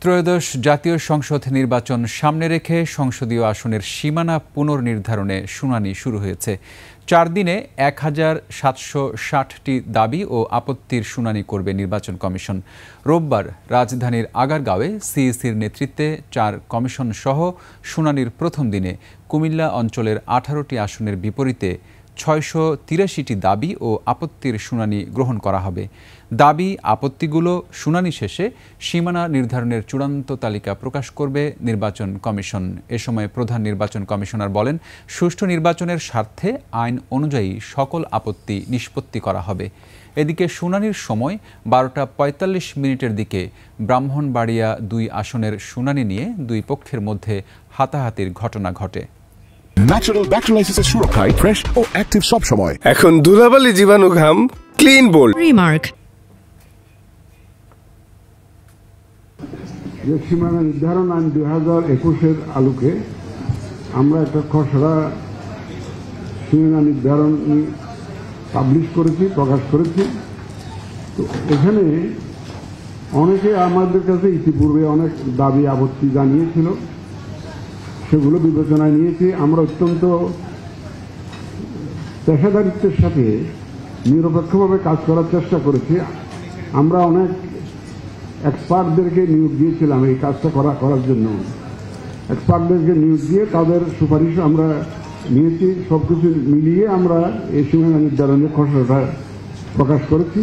ত্রয়োদশ জাতীয় সংসদ নির্বাচন সামনে রেখে সংসদীয় আসনের সীমানা পুনর্নির্ধারণে শুনানি শুরু হয়েছে। 4 দিনে 1760টি দাবি ও আপত্তির শুনানি করবে নির্বাচন কমিশন। রোববার রাজধানীর আগারগাঁওয়ে সিইসির নেতৃত্বে 4 কমিশন সহ শুনানির প্রথম দিনে কুমিল্লা অঞ্চলের 18টি আসনের বিপরীতে 683টি দাবি ও আপত্তির শুনানি গ্রহণ করা হবে। দাবি আপত্তিগুলো শুনানি শেষে সীমানা নির্ধারণের চূড়ান্ত তালিকা প্রকাশ করবে নির্বাচন কমিশন। এ সময় প্রধান নির্বাচন কমিশনার বলেন, সুষ্ঠু নির্বাচনের স্বার্থে আইন অনুযায়ী সকল আপত্তি নিষ্পত্তি করা হবে। এদিকে শুনানির সময় 12টা 45 মিনিটের দিকে ব্রাহ্মণবাড়িয়া 2 আসনের শুনানি নিয়ে 2 পক্ষের মধ্যে হাতাহাতির ঘটনা ঘটে। ন্যাচারাল ব্যাকটেরিয়ালাইসিসের সুরক্ষায় ফ্রেশ ও অ্যাক্টিভ সব সময়। এখন ধুলাবালি জীবাণু ঘাম ক্লিন বোল্ড রিমার্ক। যে সীমানা নির্ধারণ আইন 2021-এর আলোকে আমরা একটা খসড়া সীমানা নির্ধারণ পাবলিশ করেছি, প্রকাশ করেছি। তো এখানে অনেকে আমাদের কাছে ইতিপূর্বে অনেক দাবি আপত্তি জানিয়েছিল, সেগুলো বিবেচনায় নিয়েছি। আমরা অত্যন্ত পেশাদারিত্বের সাথে নিরপেক্ষভাবে কাজ করার চেষ্টা করেছি। আমরা অনেক এক্সপার্টদেরকে নিয়োগ দিয়েছিলাম এই কাজটা করার জন্য। এক্সপার্টদেরকে নিয়োগ দিয়ে তাদের সুপারিশ আমরা নিয়েছি। সবকিছু মিলিয়ে আমরা এই সীমানা নির্ধারণের খসড়াটা প্রকাশ করেছি।